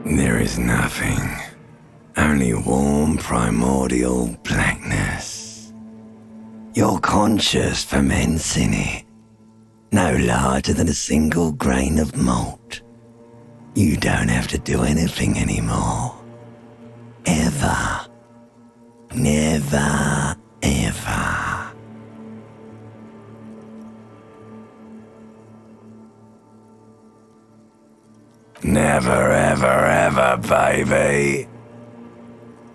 There is nothing, only warm primordial blackness. Your conscious ferments in it, no larger than a single grain of malt. You don't have to do anything anymore. Ever. Never, ever. Never, ever, ever, baby.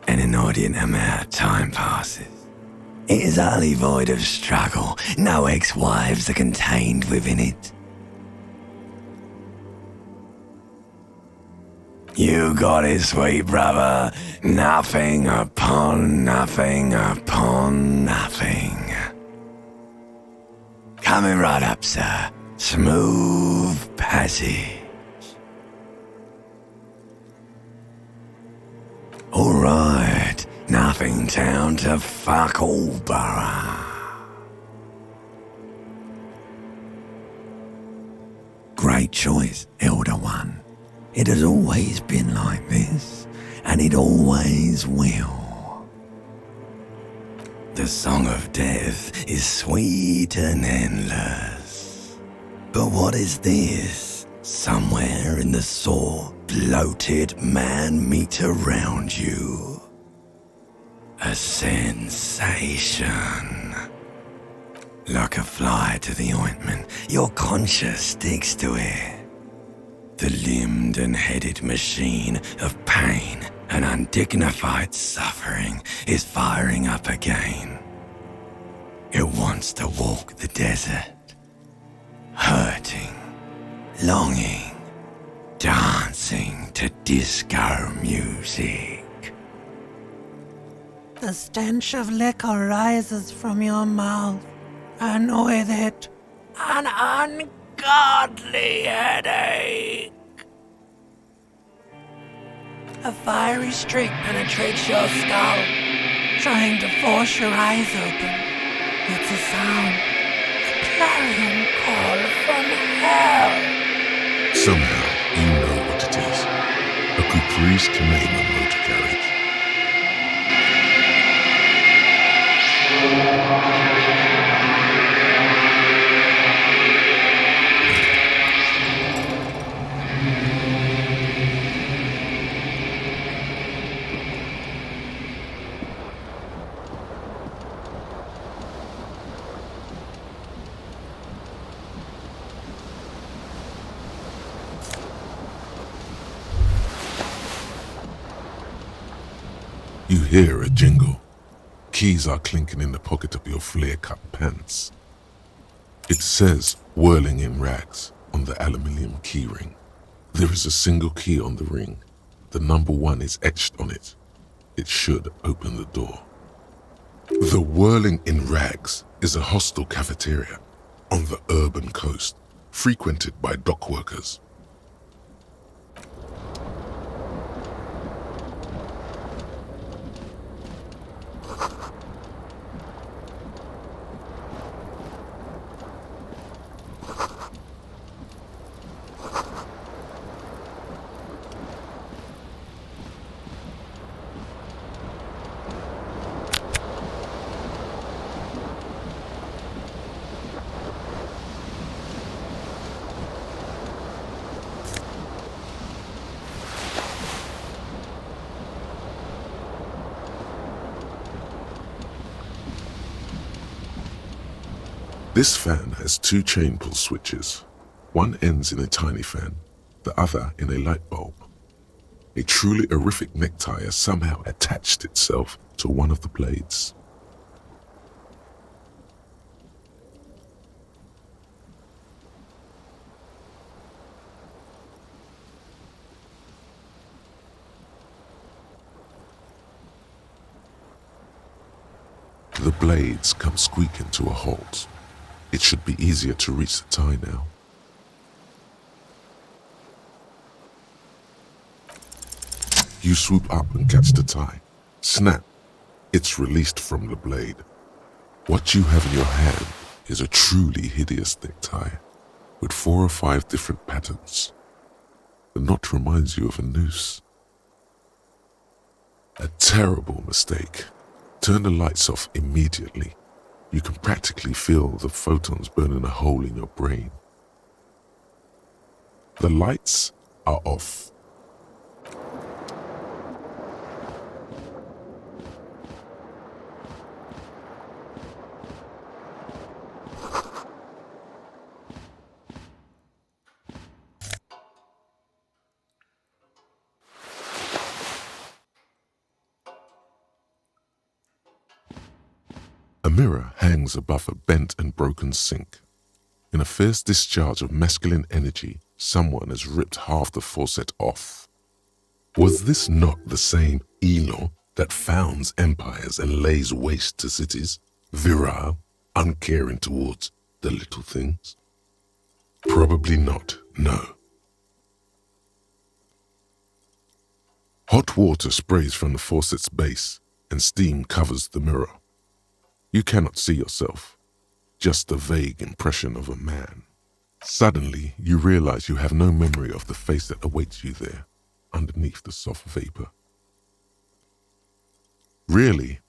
An inordinate amount of time passes. It is utterly void of struggle. No ex-wives are contained within it. You got it, sweet brother. Nothing upon nothing upon nothing. Coming right up, sir. Smooth passage. Alright, nothing down to fuck all borough. Great choice, Elder One. It has always been like this, and it always will. The song of death is sweet and endless. But what is this? Somewhere in the sore, bloated man meat around you. A sensation. Like a fly to the ointment, your conscience sticks to it. The limbed and headed machine of pain and undignified suffering is firing up again. It wants to walk the desert, hurting, longing, dancing to disco music. The stench of liquor rises from your mouth, and with it, an ungodly headache. A fiery streak penetrates your skull, trying to force your eyes open. It's a sound, a clarion call from hell. Somehow, you know what it is. A caprice to name a motor carriage. You hear a jingle. Keys are clinking in the pocket of your flare-cut pants. It says, whirling in rags, on the aluminium key ring. There is a single key on the ring. The number 1 is etched on it. It should open the door. The Whirling in Rags is a hostel cafeteria on the urban coast, frequented by dock workers. This fan has two chain pull switches. One ends in a tiny fan, the other in a light bulb. A truly horrific necktie has somehow attached itself to one of the blades. The blades come squeaking to a halt. It should be easier to reach the tie now. You swoop up and catch the tie. Snap! It's released from the blade. What you have in your hand is a truly hideous necktie with 4 or 5 different patterns. The knot reminds you of a noose. A terrible mistake. Turn the lights off immediately. You can practically feel the photons burning a hole in your brain. The lights are off. A mirror hangs above a bent and broken sink. In a fierce discharge of masculine energy, someone has ripped half the faucet off. Was this not the same Elon that founds empires and lays waste to cities, virile, uncaring towards the little things? Probably not, no. Hot water sprays from the faucet's base, and steam covers the mirror. You cannot see yourself, just a vague impression of a man. Suddenly, you realize you have no memory of the face that awaits you there, underneath the soft vapor. Really,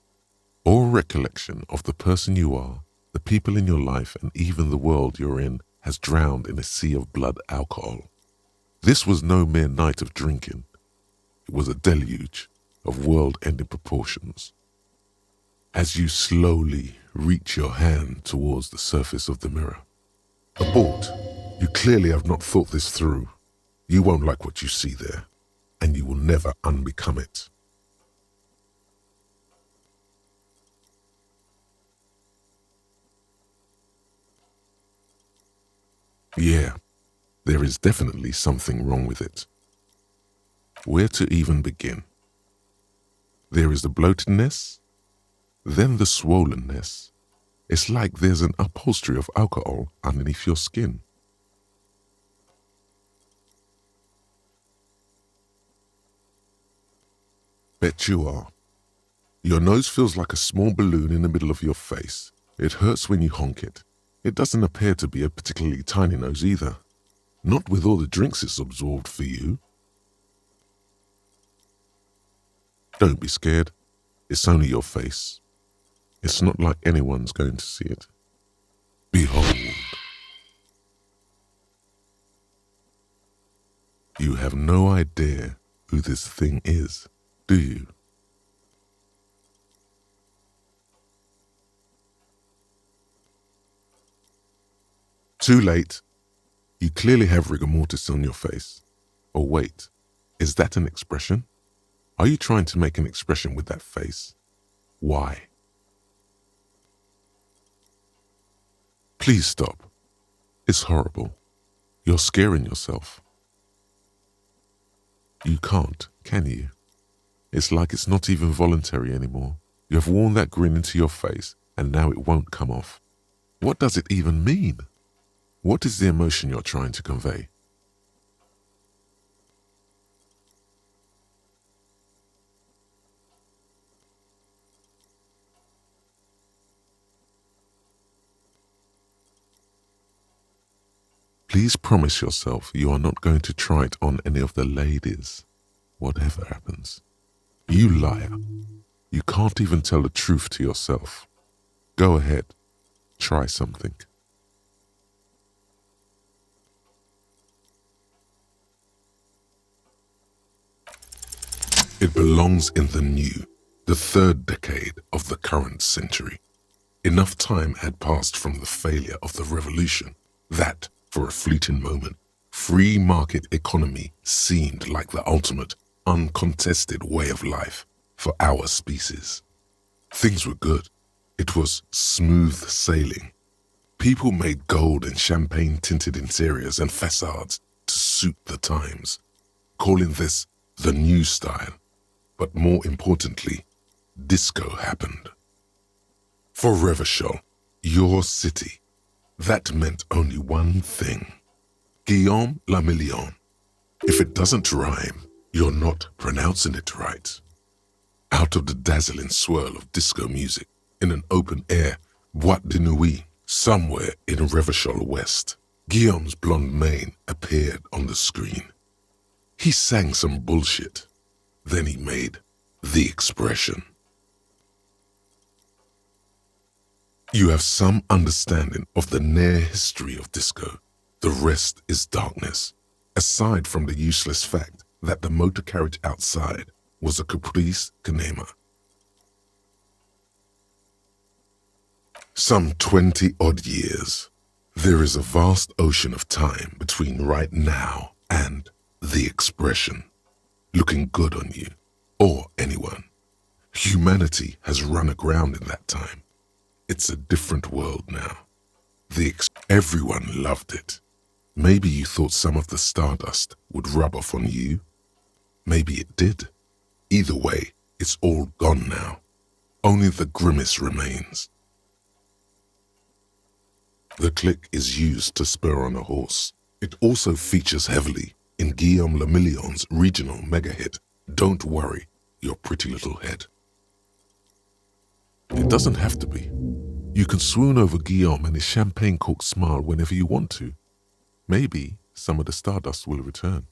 all recollection of the person you are, the people in your life, and even the world you're in has drowned in a sea of blood alcohol. This was no mere night of drinking. It was a deluge of world-ending proportions. As you slowly reach your hand towards the surface of the mirror. Abort. You clearly have not thought this through. You won't like what you see there, and you will never unbecome it. Yeah, there is definitely something wrong with it. Where to even begin? There is the bloatedness, then the swollenness. It's like there's an upholstery of alcohol underneath your skin. Bet you are. Your nose feels like a small balloon in the middle of your face. It hurts when you honk it. It doesn't appear to be a particularly tiny nose either. Not with all the drinks it's absorbed for you. Don't be scared. It's only your face. It's not like anyone's going to see it. Behold. You have no idea who this thing is, do you? Too late. You clearly have rigor mortis on your face. Oh wait, is that an expression? Are you trying to make an expression with that face? Why? Please stop. It's horrible. You're scaring yourself. You can't, can you? It's like it's not even voluntary anymore. You have worn that grin into your face, and now it won't come off. What does it even mean? What is the emotion you're trying to convey? Please promise yourself you are not going to try it on any of the ladies, whatever happens. You liar. You can't even tell the truth to yourself. Go ahead, try something. It belongs in the new, the third decade of the current century. Enough time had passed from the failure of the revolution that, for a fleeting moment, free market economy seemed like the ultimate, uncontested way of life for our species. Things were good. It was smooth sailing. People made gold and champagne-tinted interiors and facades to suit the times, calling this the new style. But more importantly, disco happened. For Revachol, your city, that meant only one thing. Guillaume le Million. If it doesn't rhyme, you're not pronouncing it right. Out of the dazzling swirl of disco music, in an open-air boîte de nuit, somewhere in Revachol West, Guillaume's blonde mane appeared on the screen. He sang some bullshit. Then he made the expression. You have some understanding of the near history of disco. The rest is darkness, aside from the useless fact that the motor carriage outside was a caprice cinema. Some 20-odd years. There is a vast ocean of time between right now and the expression. Looking good on you, or anyone. Humanity has run aground in that time. It's a different world now. Everyone loved it. Maybe you thought some of the stardust would rub off on you. Maybe it did. Either way, it's all gone now. Only the grimace remains. The click is used to spur on a horse. It also features heavily in Guillaume le Million's regional mega hit, Don't Worry, Your Pretty Little Head. It doesn't have to be. You can swoon over Guillaume and his champagne-corked smile whenever you want to. Maybe some of the stardust will return.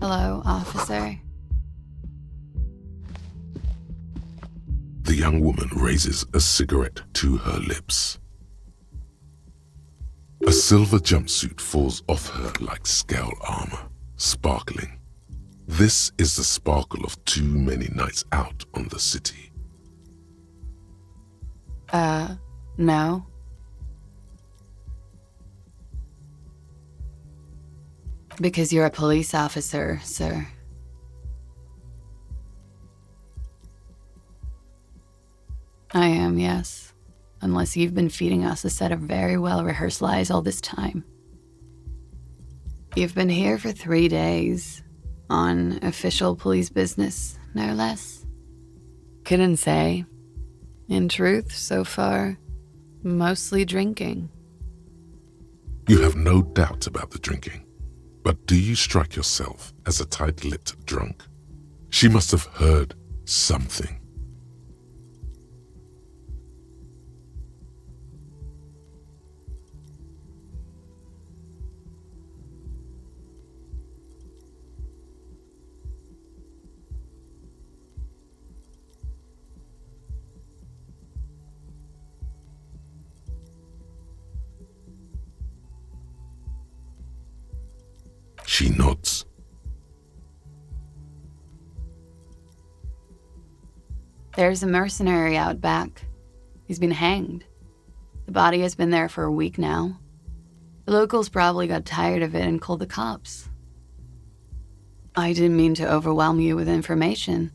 Hello, officer. The young woman raises a cigarette to her lips. A silver jumpsuit falls off her like scale armor, sparkling. This is the sparkle of too many nights out on the city. No. Because you're a police officer, sir. I am, yes. Unless you've been feeding us a set of very well-rehearsed lies all this time. You've been here for 3 days, on official police business, no less. Couldn't say. In truth, so far, mostly drinking. You have no doubt about the drinking. But do you strike yourself as a tight-lipped drunk? She must have heard something. She nods. There's a mercenary out back. He's been hanged. The body has been there for a week now. The locals probably got tired of it and called the cops. I didn't mean to overwhelm you with information.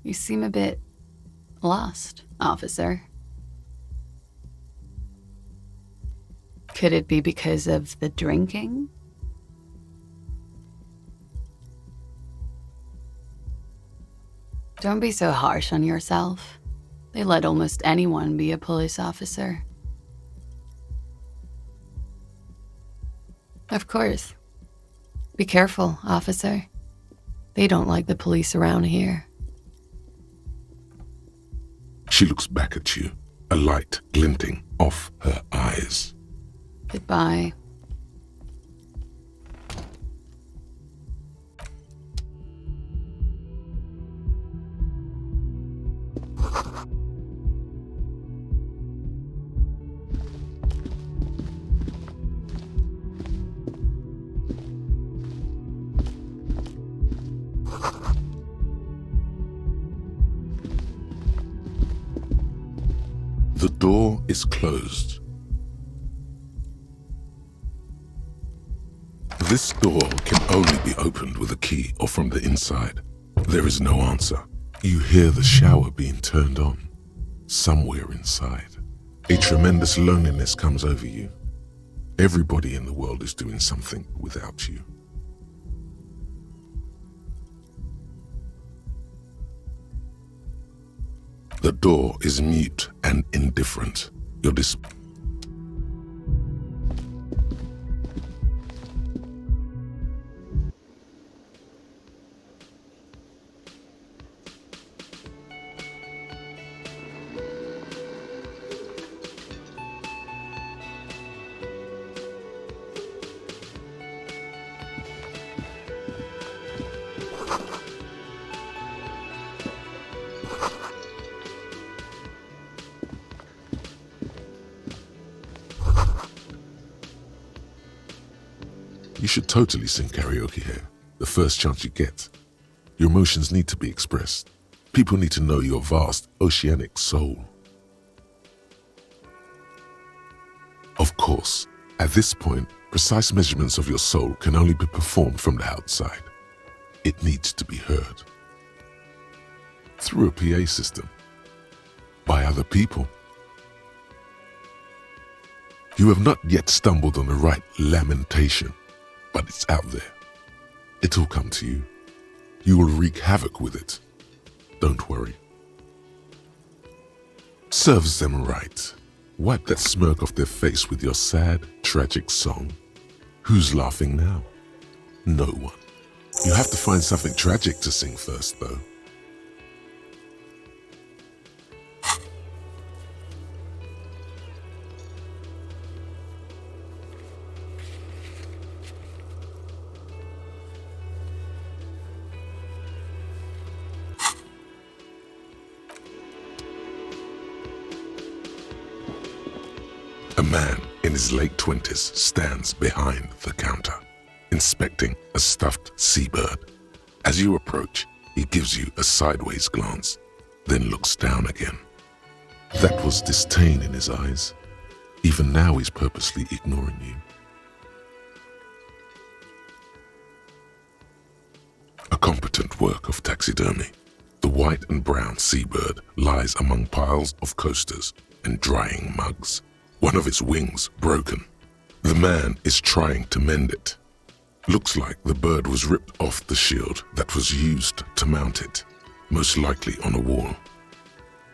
You seem a bit lost, officer. Could it be because of the drinking? Don't be so harsh on yourself. They let almost anyone be a police officer. Of course. Be careful, officer. They don't like the police around here. She looks back at you, a light glinting off her eyes. Goodbye. The door is closed. This door can only be opened with a key or from the inside. There is no answer. You hear the shower being turned on, somewhere inside. A tremendous loneliness comes over you. Everybody in the world is doing something without you. The door is mute and indifferent. You're You should totally sing karaoke here, the first chance you get. Your emotions need to be expressed. People need to know your vast, oceanic soul. Of course, at this point, precise measurements of your soul can only be performed from the outside. It needs to be heard. Through a PA system. By other people. You have not yet stumbled on the right lamentation. But it's out there. It'll come to you. You will wreak havoc with it. Don't worry. Serves them right. Wipe that smirk off their face with your sad, tragic song. Who's laughing now? No one. You have to find something tragic to sing first, though. A man in his late 20s stands behind the counter, inspecting a stuffed seabird. As you approach, he gives you a sideways glance, then looks down again. That was disdain in his eyes. Even now he's purposely ignoring you. A competent work of taxidermy. The white and brown seabird lies among piles of coasters and drying mugs. One of its wings broken. The man is trying to mend it. Looks like the bird was ripped off the shield that was used to mount it, most likely on a wall.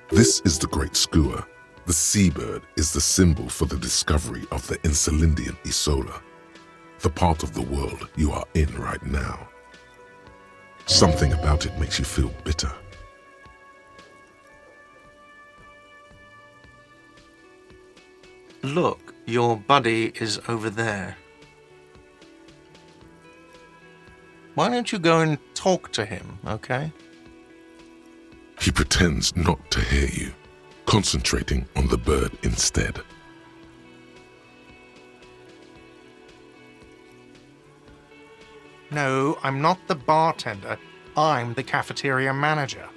This is the great skua. The seabird is the symbol for the discovery of the Insulindian Isola. the part of the world you are in right now. Something about it makes you feel bitter. Look, your buddy is over there. Why don't you go and talk to him, okay? He pretends not to hear you, concentrating on the bird instead. No, I'm not the bartender. I'm the cafeteria manager.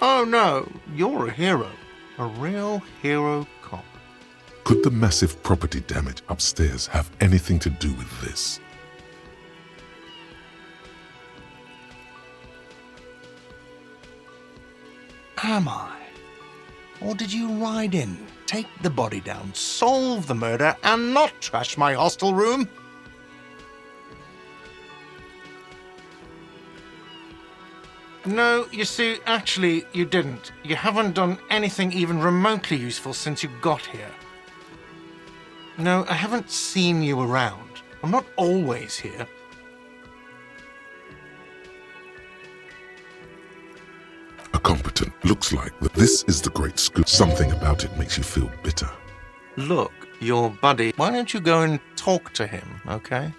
Oh no, you're a hero. A real hero cop. Could the massive property damage upstairs have anything to do with this? Am I? Or did you ride in, take the body down, solve the murder, and not trash my hostel room? No, you see, actually, you didn't. You haven't done anything even remotely useful since you got here. No, I haven't seen you around. I'm not always here. A competent looks like that. This is the great school. Something about it makes you feel bitter. Look, your buddy. Why don't you go and talk to him, okay?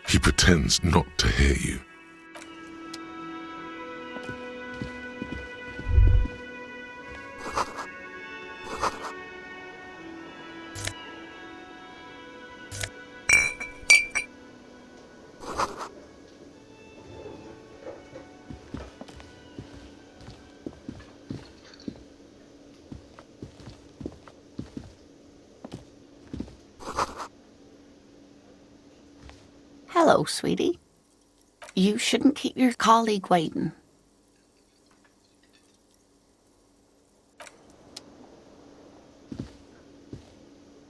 He pretends not to hear you. Hello, sweetie. You shouldn't keep your colleague waiting.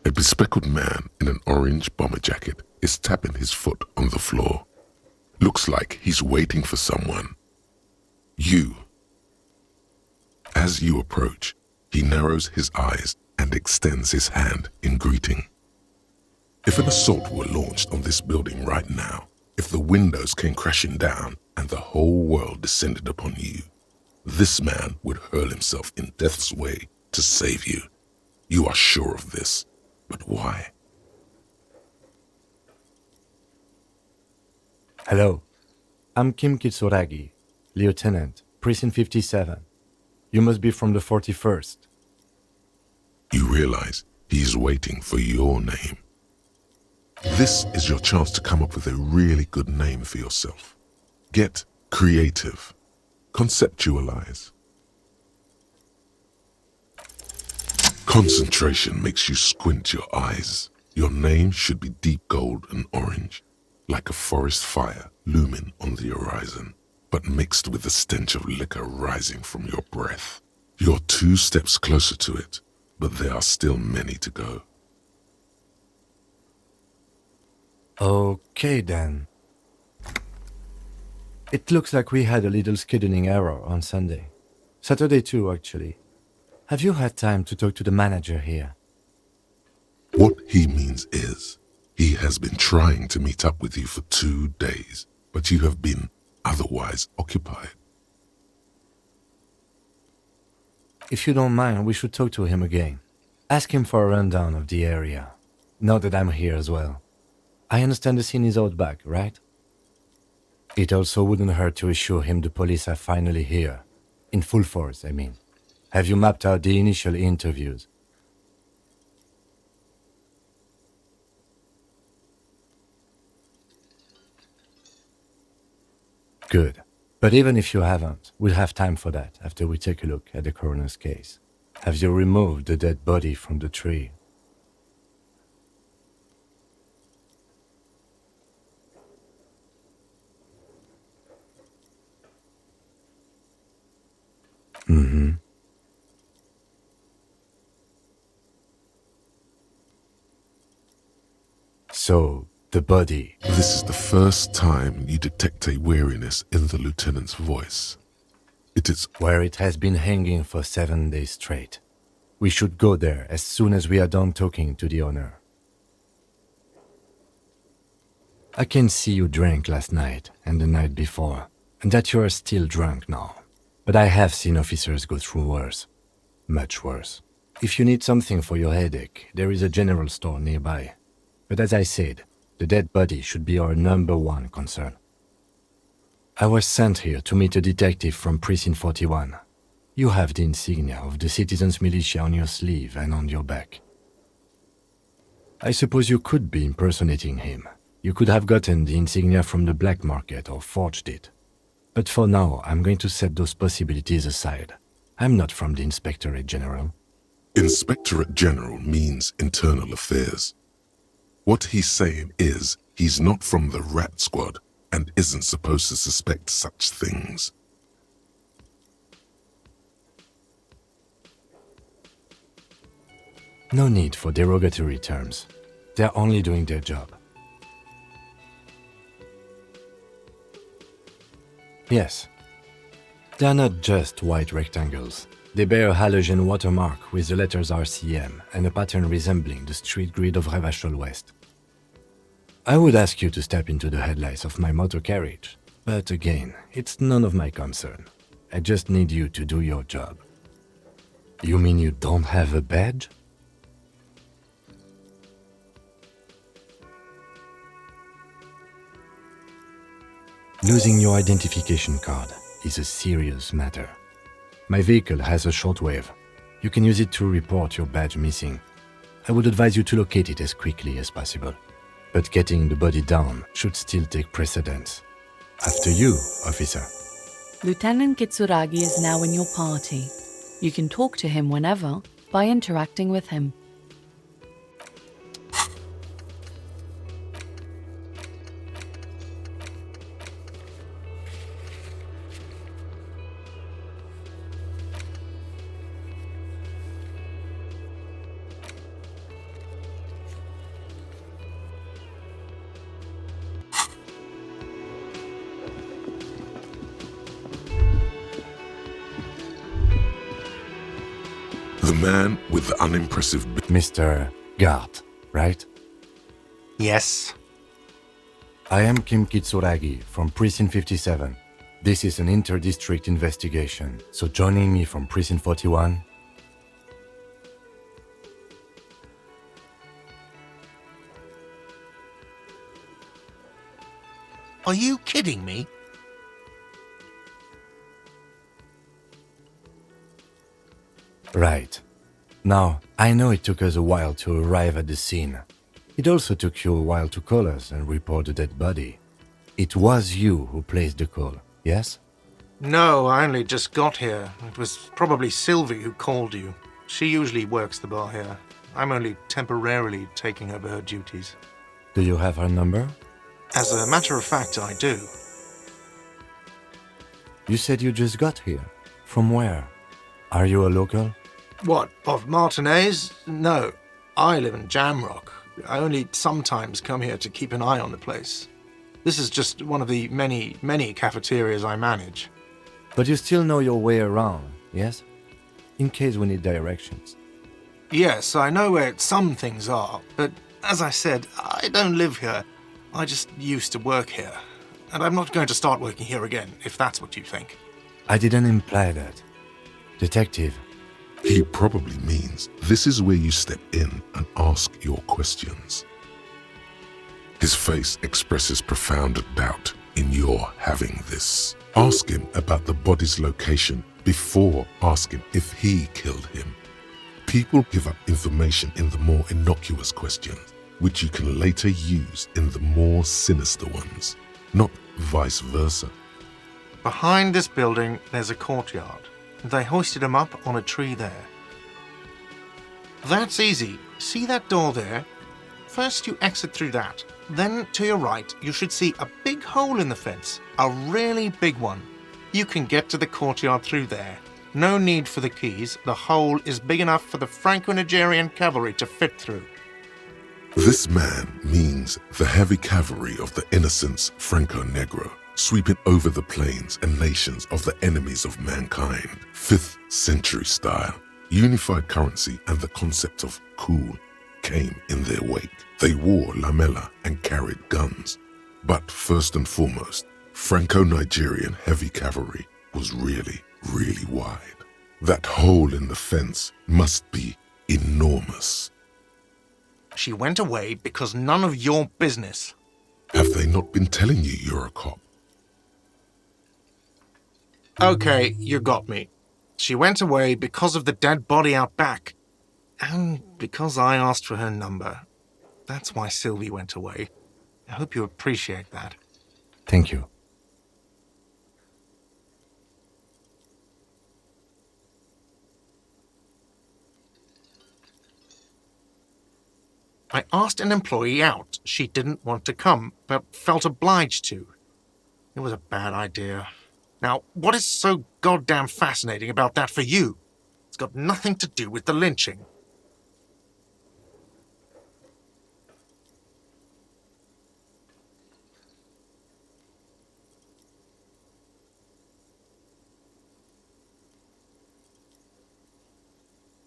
A bespectacled man in an orange bomber jacket is tapping his foot on the floor. Looks like he's waiting for someone. You. As you approach, he narrows his eyes and extends his hand in greeting. If an assault were launched on this building right now, if the windows came crashing down and the whole world descended upon you, this man would hurl himself in death's way to save you. You are sure of this, but why? Hello, I'm Kim Kitsuragi, Lieutenant, Precinct 57. You must be from the 41st. You realize he is waiting for your name. This is your chance to come up with a really good name for yourself. Get creative. Conceptualize. Concentration makes you squint your eyes. Your name should be deep gold and orange, like a forest fire looming on the horizon, but mixed with the stench of liquor rising from your breath. You're 2 steps closer to it, but there are still many to go. Okay then. It looks like we had a little scheduling error on Sunday. Saturday too, actually. Have you had time to talk to the manager here? What he means is, he has been trying to meet up with you for 2 days, but you have been otherwise occupied. If you don't mind, we should talk to him again. Ask him for a rundown of the area, now that I'm here as well. I understand the scene is out back, right? It also wouldn't hurt to assure him the police are finally here. In full force, I mean. Have you mapped out the initial interviews? Good. But even if you haven't, we'll have time for that after we take a look at the coroner's case. Have you removed the dead body from the tree? Mm-hmm. So, the body. This is the first time you detect a weariness in the lieutenant's voice. It is where it has been hanging for 7 days straight. We should go there as soon as we are done talking to the owner. I can see you drank last night and the night before, and that you are still drunk now. But I have seen officers go through worse. Much worse. If you need something for your headache, there is a general store nearby. But as I said, the dead body should be our #1 concern. I was sent here to meet a detective from Precinct 41. You have the insignia of the citizens' militia on your sleeve and on your back. I suppose you could be impersonating him. You could have gotten the insignia from the black market or forged it. But for now, I'm going to set those possibilities aside. I'm not from the Inspectorate General. Inspectorate General means internal affairs. What he's saying is he's not from the rat squad and isn't supposed to suspect such things. No need for derogatory terms. They're only doing their job. Yes. They're not just white rectangles. They bear a halogen watermark with the letters RCM and a pattern resembling the street grid of Revachol West. I would ask you to step into the headlights of my motor carriage, but again, it's none of my concern. I just need you to do your job. You mean you don't have a badge? Losing your identification card is a serious matter. My vehicle has a shortwave. You can use it to report your badge missing. I would advise you to locate it as quickly as possible. But getting the body down should still take precedence. After you, officer. Lieutenant Kitsuragi is now in your party. You can talk to him whenever by interacting with him. The man with the unimpressive Mr. Gart, right? Yes. I am Kim Kitsuragi from Precinct 57. This is an inter-district investigation, so joining me from Precinct 41... Are you kidding me? Right. Now, I know it took us a while to arrive at the scene. It also took you a while to call us and report the dead body. It was you who placed the call, yes? No, I only just got here. It was probably Sylvie who called you. She usually works the bar here. I'm only temporarily taking over her duties. Do you have her number? As a matter of fact, I do. You said you just got here. From where? Are you a local? What, of Martinez? No, I live in Jamrock. I only sometimes come here to keep an eye on the place. This is just one of the many, many cafeterias I manage. But you still know your way around, yes? In case we need directions. Yes, I know where some things are, but as I said, I don't live here. I just used to work here. And I'm not going to start working here again, if that's what you think. I didn't imply that. Detective. He probably means this is where you step in and ask your questions. His face expresses profound doubt in your having this. Ask him about the body's location before asking if he killed him. People give up information in the more innocuous questions, which you can later use in the more sinister ones, not vice versa. Behind this building, there's a courtyard. They hoisted him up on a tree there. That's easy. See that door there? First you exit through that. Then to your right, you should see a big hole in the fence. A really big one. You can get to the courtyard through there. No need for the keys. The hole is big enough for the Franco-Nigerian cavalry to fit through. This man means the heavy cavalry of the innocents Franco-Negro. sweeping over the plains and nations of the enemies of mankind. 5th century style, unified currency and the concept of cool came in their wake. They wore lamella and carried guns. But first and foremost, Franco-Nigerian heavy cavalry was really, really wide. That hole in the fence must be enormous. She went away because none of your business. Have they not been telling you you're a cop? Okay, you got me. She went away because of the dead body out back. And because I asked for her number. That's why Sylvie went away. I hope you appreciate that. Thank you. I asked an employee out. She didn't want to come, but felt obliged to. It was a bad idea. Now, what is so goddamn fascinating about that for you? It's got nothing to do with the lynching.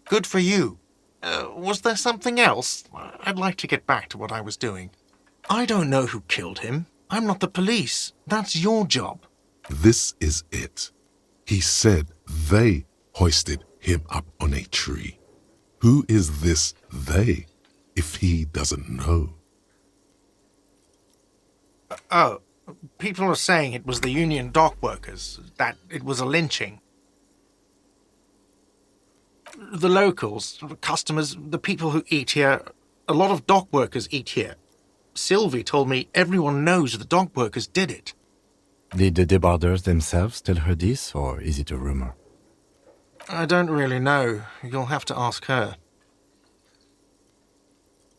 Good for you. Was there something else? I'd like to get back to what I was doing. I don't know who killed him. I'm not the police. That's your job. This is it. He said they hoisted him up on a tree. Who is this they, if he doesn't know? Oh, people are saying it was the union dock workers, that it was a lynching. The locals, the customers, the people who eat here, a lot of dock workers eat here. Sylvie told me everyone knows the dock workers did it. Did the debarders themselves tell her this, or is it a rumor? I don't really know. You'll have to ask her.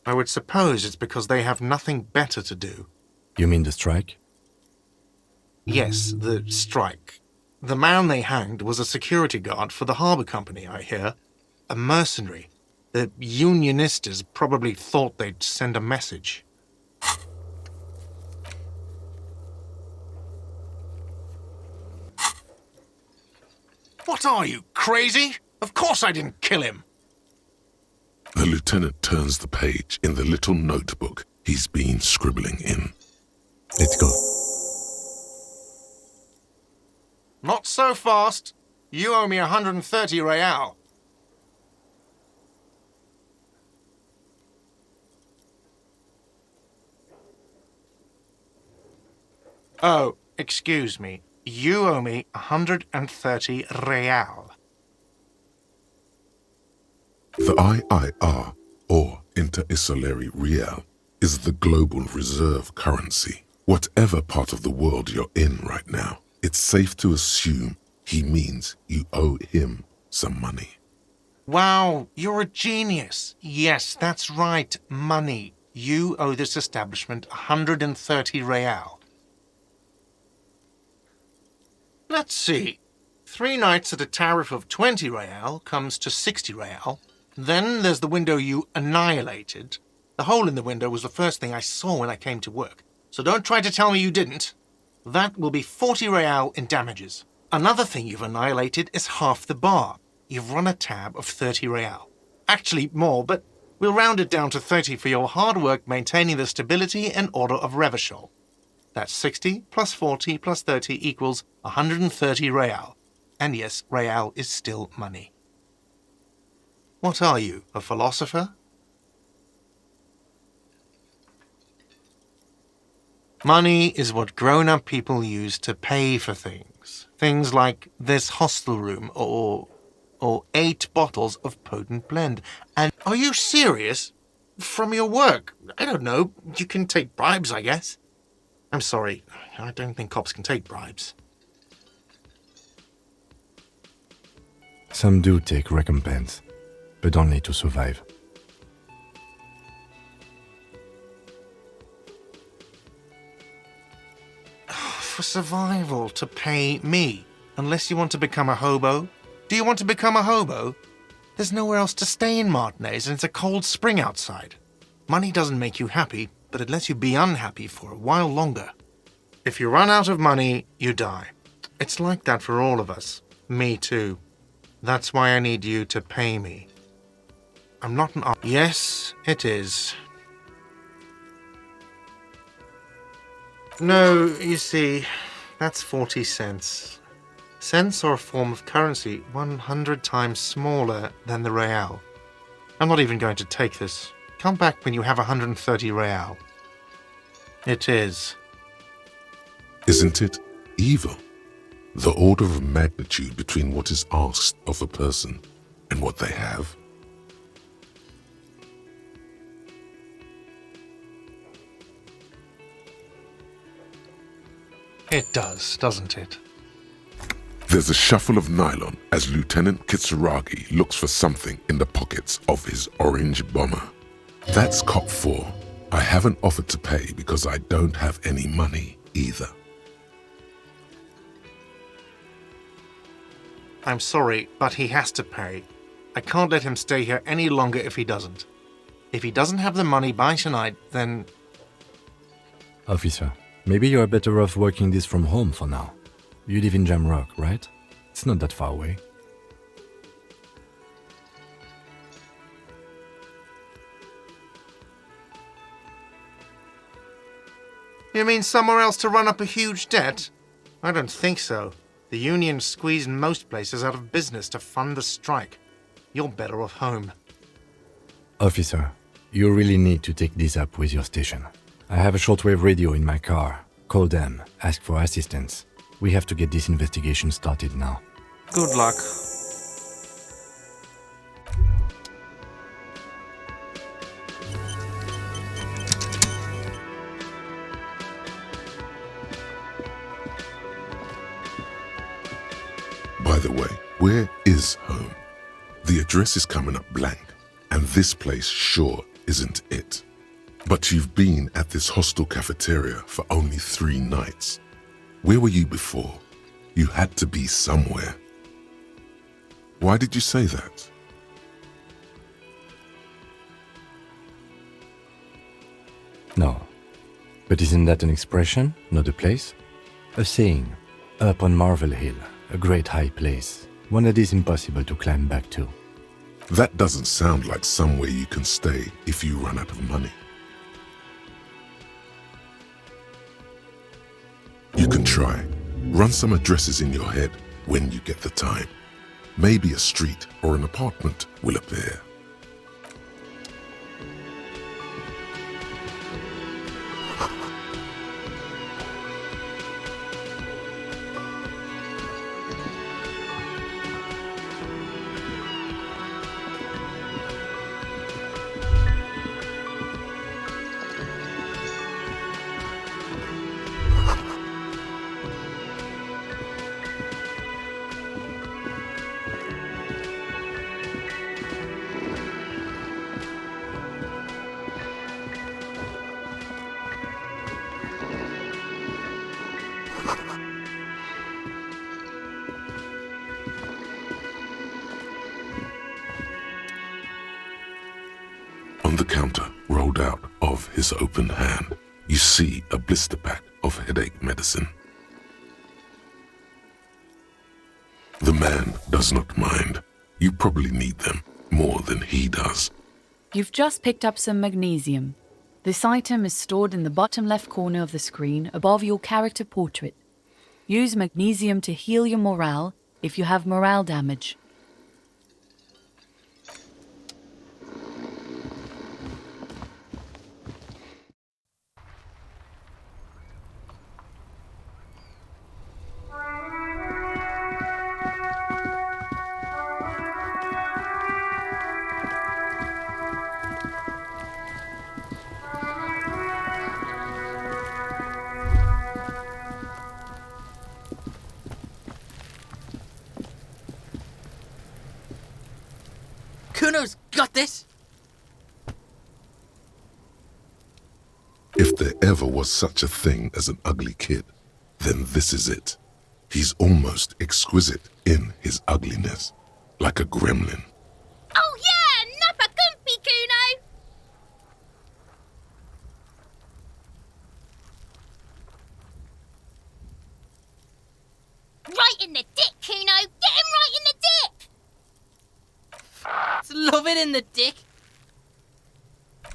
I would suppose it's because they have nothing better to do. You mean the strike? Yes, the strike. The man they hanged was a security guard for the harbour company, I hear. A mercenary. The unionistas probably thought they'd send a message. What are you, crazy? Of course I didn't kill him. The lieutenant turns the page in the little notebook he's been scribbling in. Let's go. Not so fast. You owe me 130 real. Oh, excuse me. You owe me 130 real. The IIR, or Inter-Isolary Real, is the global reserve currency. Whatever part of the world you're in right now, it's safe to assume he means you owe him some money. Wow, you're a genius. Yes, that's right, money. You owe this establishment 130 real. Let's see. 3 nights at a tariff of 20 real comes to 60 real. Then there's the window you annihilated. The hole in the window was the first thing I saw when I came to work. So don't try to tell me you didn't. That will be 40 real in damages. Another thing you've annihilated is half the bar. You've run a tab of 30 real. Actually more, but we'll round it down to 30 for your hard work maintaining the stability and order of Revachol. That's 60 plus 40 plus 30 equals 130 real. And yes, real is still money. What are you, a philosopher? Money is what grown-up people use to pay for things. Things like this hostel room or 8 bottles of potent blend. And are you serious? From your work? I don't know. You can take bribes, I guess. I'm sorry. I don't think cops can take bribes. Some do take recompense, but only to survive. For survival, to pay me. Unless you want to become a hobo. Do you want to become a hobo? There's nowhere else to stay in Martinez, and it's a cold spring outside. Money doesn't make you happy, but it lets you be unhappy for a while longer. If you run out of money, you die. It's like that for all of us. Me too. That's why I need you to pay me. I'm not an... Yes, it is. No, you see, that's 40 cents. Cents are a form of currency 100 times smaller than the real. I'm not even going to take this. Come back when you have 130 real. It is. Isn't it evil? The order of magnitude between what is asked of a person and what they have. It does, doesn't it? There's a shuffle of nylon as Lieutenant Kitsuragi looks for something in the pockets of his orange bomber. That's cop 4. I haven't offered to pay because I don't have any money either. I'm sorry, but he has to pay. I can't let him stay here any longer if he doesn't. If he doesn't have the money by tonight, then... Officer, maybe you're better off working this from home for now. You live in Jamrock, right? It's not that far away. You mean somewhere else to run up a huge debt? I don't think so. The union squeezed most places out of business to fund the strike. You're better off home. Officer, you really need to take this up with your station. I have a shortwave radio in my car. Call them, ask for assistance. We have to get this investigation started now. Good luck. By the way, where is home? The address is coming up blank, and this place sure isn't it. But you've been at this hostel cafeteria for only 3 nights. Where were you before? You had to be somewhere. Why did you say that? No. But isn't that an expression, not a place? A saying, up on Marvel Hill, a great high place, one that is impossible to climb back to. That doesn't sound like somewhere you can stay if you run out of money. You can try. Run some addresses in your head when you get the time. Maybe a street or an apartment will appear. On the counter, rolled out of his open hand, you see a blister pack of headache medicine. The man does not mind. You probably need them more than he does. You've just picked up some magnesium. This item is stored in the bottom left corner of the screen above your character portrait. Use magnesium to heal your morale if you have morale damage. Kuno's got this! If there ever was such a thing as an ugly kid, then this is it. He's almost exquisite in his ugliness, like a gremlin. Oh yeah, nappa gumpy, Kuno! in the dick, Kuno! Get him right in the dick! Love it in the dick.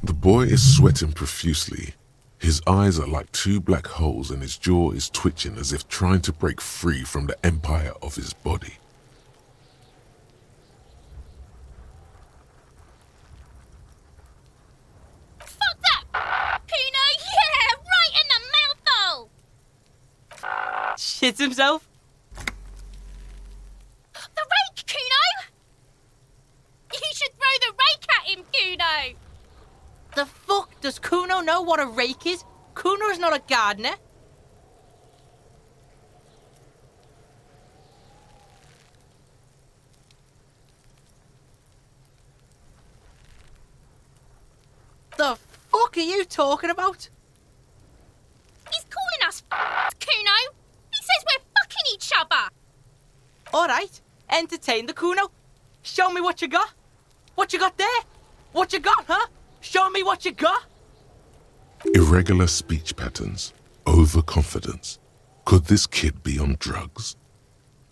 The boy is sweating profusely. His eyes are like two black holes and his jaw is twitching as if trying to break free from the empire of his body. Fuck that! Kuno! Yeah! Right in the mouthhole! Shits himself. The rake, Kuno! You should throw the rake at him, Kuno! The fuck? Does Kuno know what a rake is? Kuno's not a gardener. The fuck are you talking about? He's calling us Kuno! He says we're fucking each other! Alright, entertain the Kuno. Show me what you got. What you got there? What you got, huh? Show me what you got. Irregular speech patterns, overconfidence. Could this kid be on drugs?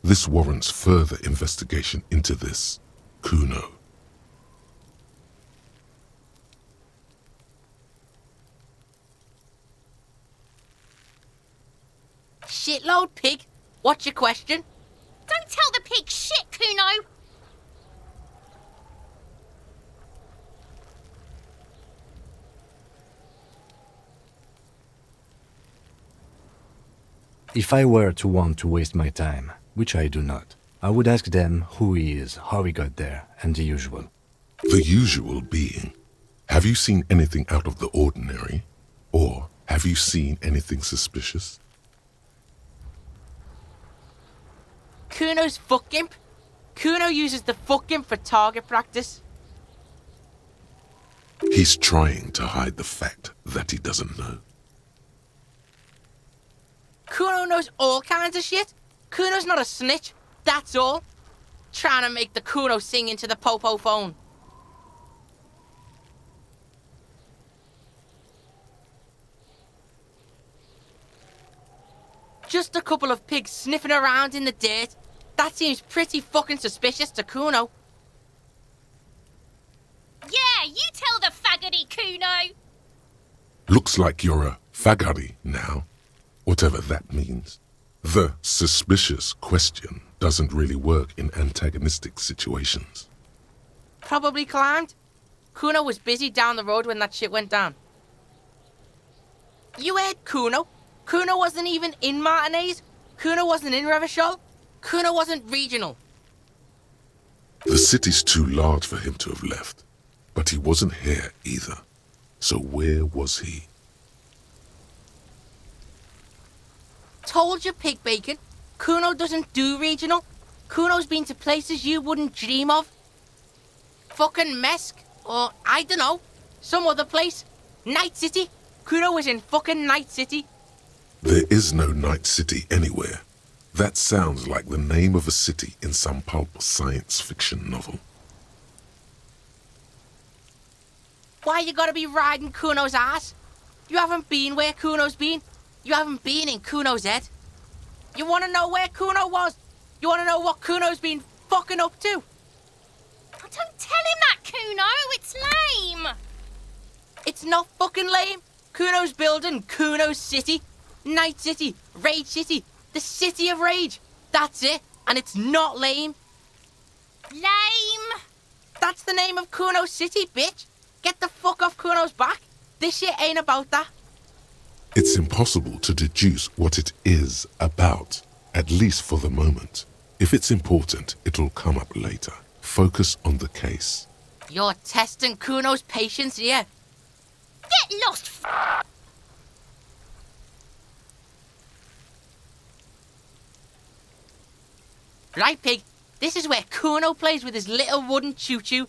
This warrants further investigation into this Kuno. Shitload pig. What's your question? Don't tell the pig shit, Kuno! If I were to want to waste my time, which I do not, I would ask them who he is, how he got there, and the usual. The usual being, have you seen anything out of the ordinary? Or have you seen anything suspicious? Kuno's fuck imp. Kuno uses the fuck imp for target practice. He's trying to hide the fact that he doesn't know. Kuno knows all kinds of shit. Kuno's not a snitch, that's all. Trying to make the Kuno sing into the popo phone. Just a couple of pigs sniffing around in the dirt. That seems pretty fucking suspicious to Kuno. Yeah, you tell the faggoty, Kuno! Looks like you're a faggoty now, whatever that means. The suspicious question doesn't really work in antagonistic situations. Probably climbed. Kuno was busy down the road when that shit went down. You heard Kuno. Kuno wasn't even in Martinez. Kuno wasn't in Revachol. Kuno wasn't regional. The city's too large for him to have left, but he wasn't here either. So where was he? Told you, pig bacon. Kuno doesn't do regional. Kuno's been to places you wouldn't dream of. Fucking Mesk, or I don't know, some other place. Night City. Kuno was in fucking Night City. There is no Night City anywhere. That sounds like the name of a city in some pulp science fiction novel. Why you gotta be riding Kuno's ass? You haven't been where Kuno's been. You haven't been in Kuno's head. You wanna know where Kuno was? You wanna know what Kuno's been fucking up to? Oh, don't tell him that, Kuno! It's lame! It's not fucking lame. Kuno's building Kuno's City. Night City. Rage City. The City of Rage. That's it. And it's not lame. Lame! That's the name of Kuno's City, bitch. Get the fuck off Kuno's back. This shit ain't about that. It's impossible to deduce what it is about, at least for the moment. If it's important, it'll come up later. Focus on the case. You're testing Kuno's patience here. Get lost, Right, pig. This is where Kuno plays with his little wooden choo-choo.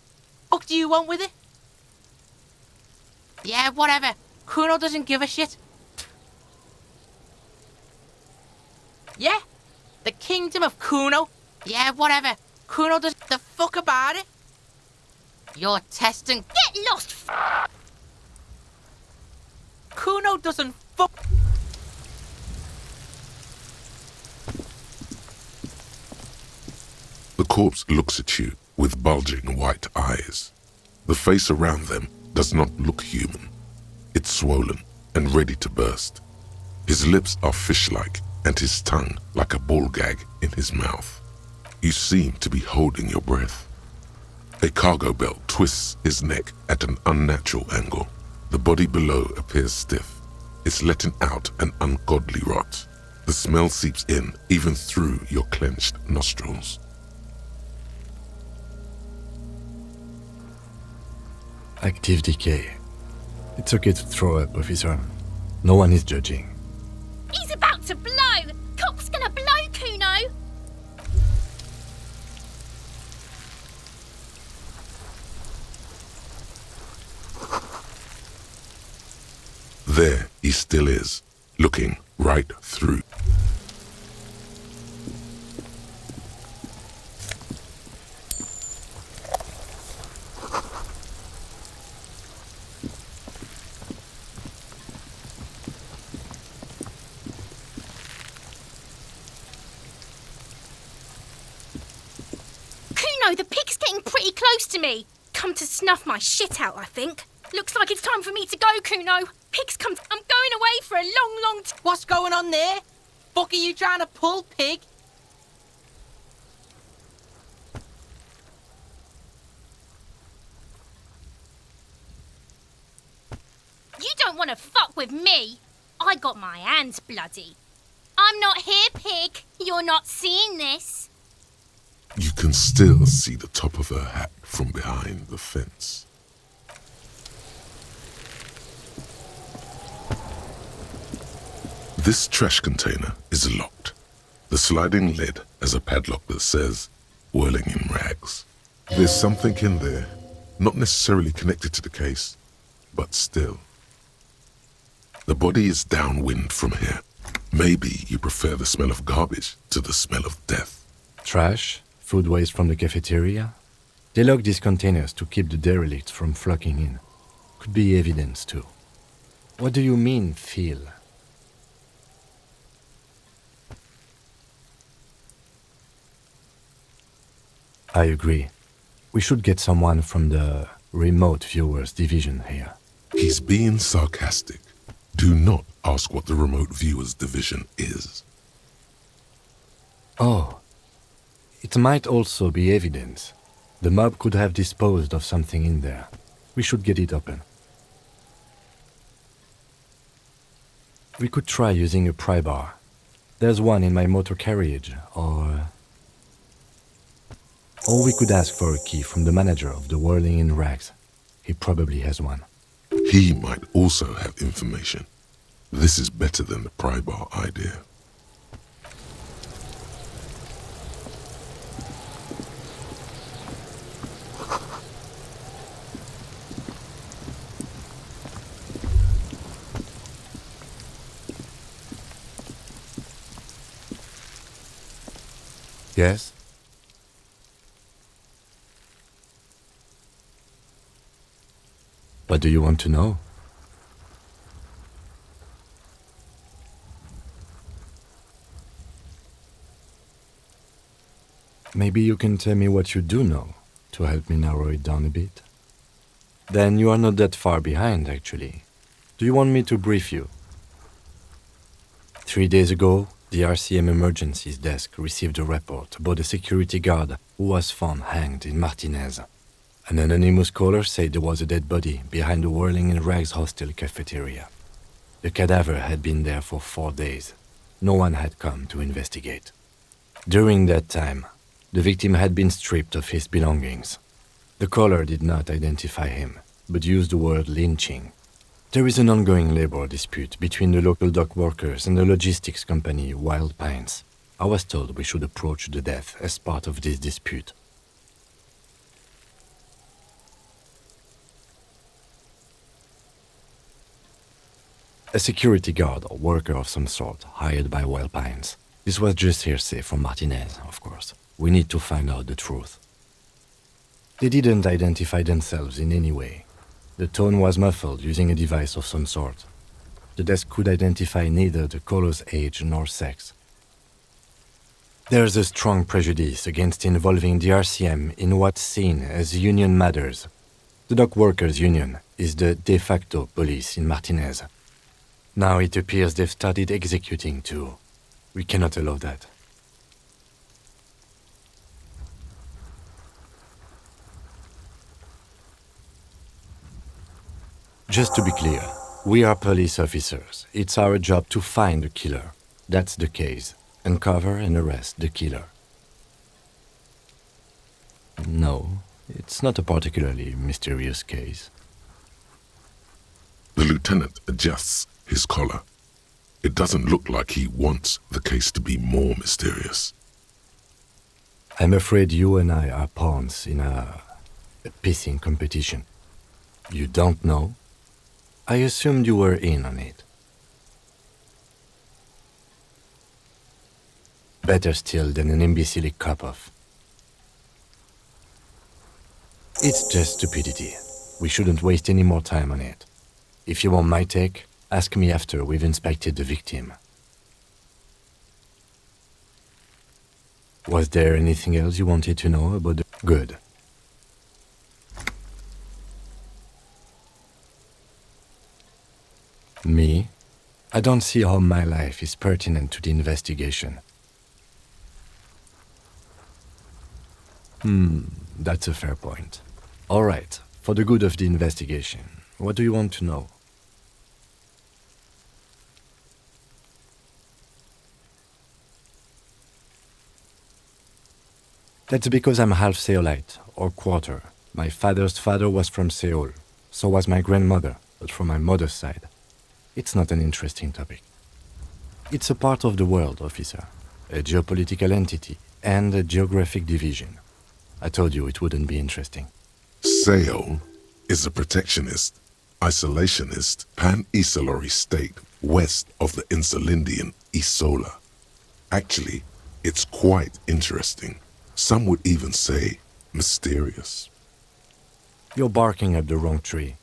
Fuck do you want with it? Yeah, whatever. Kuno doesn't give a shit. Yeah? The kingdom of Kuno? Yeah, whatever. Kuno does the fuck about it. You're testing. Get lost, Kuno doesn't fuck. The corpse looks at you with bulging white eyes. The face around them does not look human. It's swollen and ready to burst. His lips are fish-like and his tongue like a ball gag in his mouth. You seem to be holding your breath. A cargo belt twists his neck at an unnatural angle. The body below appears stiff. It's letting out an ungodly rot. The smell seeps in even through your clenched nostrils. Active decay. It's okay to throw up, officer. No one is judging. He's about to blow! Cop's gonna blow, Kuno! There he still is, looking right through. Kuno, the pig's getting pretty close to me. Come to snuff my shit out, I think. Looks like it's time for me to go, Kuno. Pig's come. I'm going away for a long time. What's going on there? Fuck are you trying to pull, pig? You don't want to fuck with me. I got my hands bloody. I'm not here, pig. You're not seeing this. You can still see the top of her hat from behind the fence. This trash container is locked. The sliding lid has a padlock that says, "Whirling in rags." There's something in there, not necessarily connected to the case, but still. The body is downwind from here. Maybe you prefer the smell of garbage to the smell of death. Trash? Food waste from the cafeteria? They lock these containers to keep the derelicts from flocking in. Could be evidence too. What do you mean, feel? I agree. We should get someone from the remote viewers division here. He's being sarcastic. Do not ask what the remote viewers division is. Oh. It might also be evidence. The mob could have disposed of something in there. We should get it open. We could try using a pry bar. There's one in my motor carriage, or we could ask for a key from the manager of the Whirling in Rags. He probably has one. He might also have information. This is better than the pry bar idea. Yes? What do you want to know? Maybe you can tell me what you do know to help me narrow it down a bit. Then you are not that far behind, actually. Do you want me to brief you? 3 days ago, the RCM emergencies desk received a report about a security guard who was found hanged in Martinez. An anonymous caller said there was a dead body behind the Whirling in Rags hostel cafeteria. The cadaver had been there for 4 days. No one had come to investigate. During that time, the victim had been stripped of his belongings. The caller did not identify him, but used the word lynching. There is an ongoing labor dispute between the local dock workers and the logistics company Wild Pines. I was told we should approach the death as part of this dispute. A security guard or worker of some sort hired by Wild Pines. This was just hearsay from Martinez, of course. We need to find out the truth. They didn't identify themselves in any way. The tone was muffled using a device of some sort. The desk could identify neither the caller's age nor sex. There's a strong prejudice against involving the RCM in what's seen as union matters. The dock workers' union is the de facto police in Martinez. Now it appears they've started executing too. We cannot allow that. Just to be clear, we are police officers. It's our job to find the killer. That's the case. Uncover and arrest the killer. No, it's not a particularly mysterious case. The lieutenant adjusts his collar. It doesn't look like he wants the case to be more mysterious. I'm afraid you and I are pawns in a pissing competition. You don't know? I assumed you were in on it. Better still than an imbecilic cop-off. It's just stupidity. We shouldn't waste any more time on it. If you want my take, ask me after we've inspected the victim. Was there anything else you wanted to know about the... Good. Me? I don't see how my life is pertinent to the investigation. That's a fair point. All right, for the good of the investigation, what do you want to know? That's because I'm half Seolite, or quarter. My father's father was from Seoul. So was my grandmother, but from my mother's side. It's not an interesting topic. It's a part of the world, officer. A geopolitical entity and a geographic division. I told you it wouldn't be interesting. Seoul is a protectionist, isolationist, pan-Isolari state west of the Insulindian Isola. Actually, it's quite interesting. Some would even say mysterious. You're barking up the wrong tree.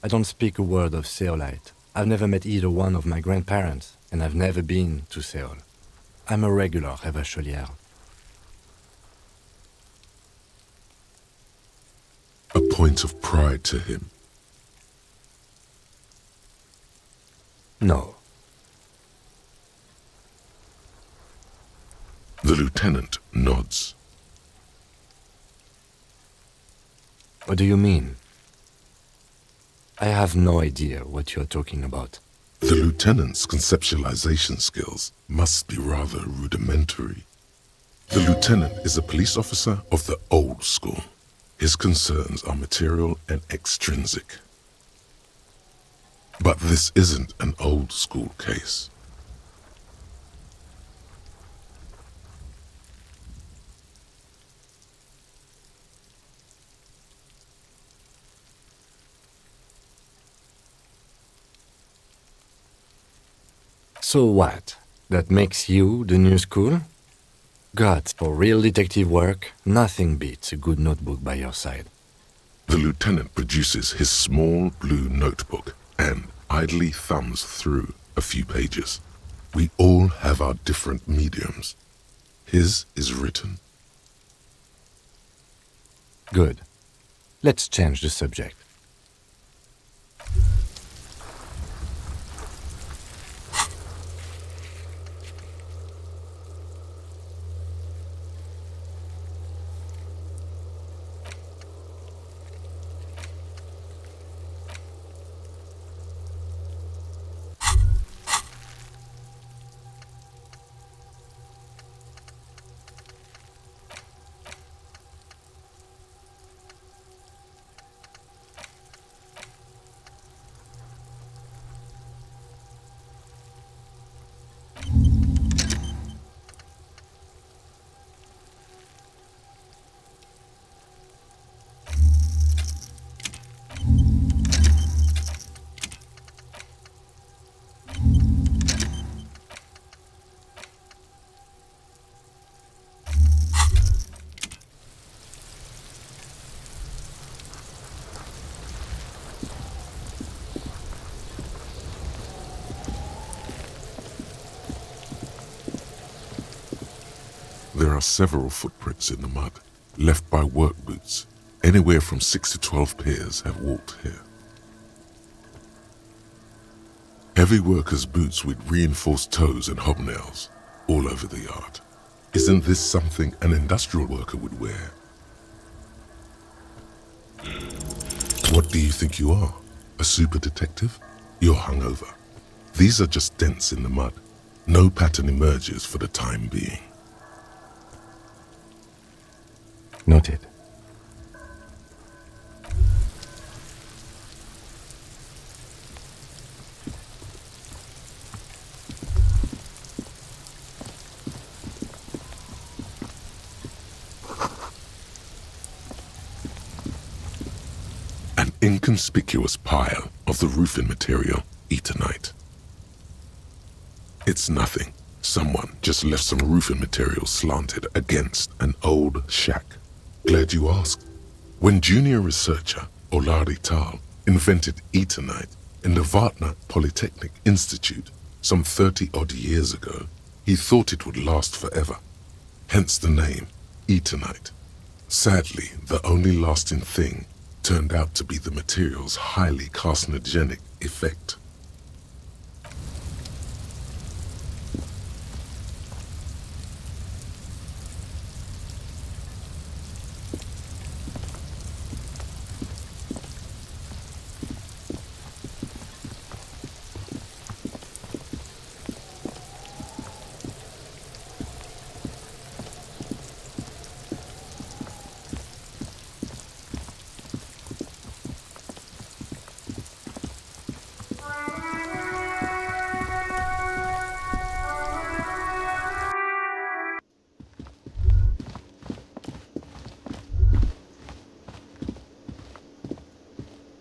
I don't speak a word of Seolite. I've never met either one of my grandparents, and I've never been to Seoul. I'm a regular Rêvacholière. A point of pride to him. No. The lieutenant nods. What do you mean? I have no idea what you're talking about. The lieutenant's conceptualization skills must be rather rudimentary. The lieutenant is a police officer of the old school. His concerns are material and extrinsic. But this isn't an old school case. So what? That makes you the new school? God, for real detective work, nothing beats a good notebook by your side. The lieutenant produces his small blue notebook and idly thumbs through a few pages. We all have our different mediums. His is written. Good. Let's change the subject. There are several footprints in the mud, left by work boots. Anywhere from 6 to 12 pairs have walked here. Heavy workers' boots with reinforced toes and hobnails all over the yard. Isn't this something an industrial worker would wear? What do you think you are? A super detective? You're hungover. These are just dents in the mud. No pattern emerges for the time being. Noted. An inconspicuous pile of the roofing material, Eternite. It's nothing. Someone just left some roofing material slanted against an old shack. Glad you asked. When junior researcher Olari Tal invented Eternite in the Vartna Polytechnic Institute some 30-odd years ago, he thought it would last forever. Hence the name, Eternite. Sadly, the only lasting thing turned out to be the material's highly carcinogenic effect.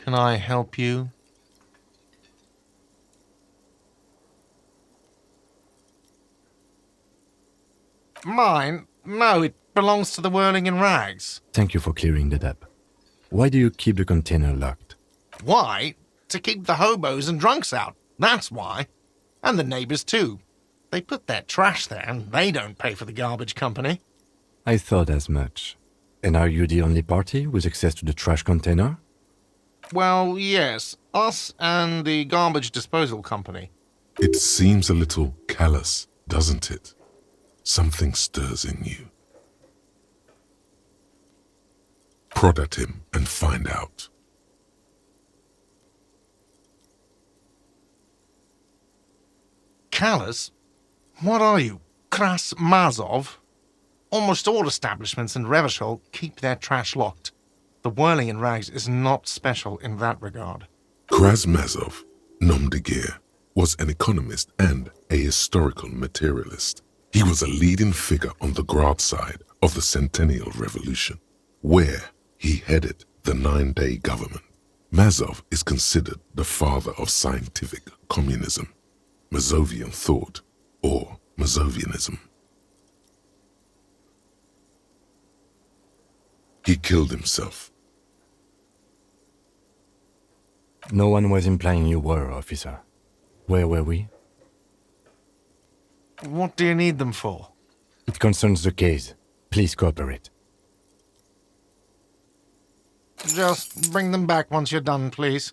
Can I help you? Mine? No, it belongs to the Whirling in Rags. Thank you for clearing that up. Why do you keep the container locked? Why? To keep the hobos and drunks out. That's why. And the neighbours too. They put their trash there and they don't pay for the garbage company. I thought as much. And are you the only party with access to the trash container? Well, yes. Us and the garbage disposal company. It seems a little callous, doesn't it? Something stirs in you. Prod at him and find out. Callous? What are you, Kras Mazov? Almost all establishments in Revachol keep their trash locked. The Whirling in Rags is not special in that regard. Krasmazov, nom de guerre, was an economist and a historical materialist. He was a leading figure on the Grad side of the Centennial Revolution, where he headed the 9-day government. Mazov is considered the father of scientific communism, Mazovian thought, or Mazovianism. He killed himself. No one was implying you were, officer. Where were we? What do you need them for? It concerns the case. Please cooperate. Just bring them back once you're done, please.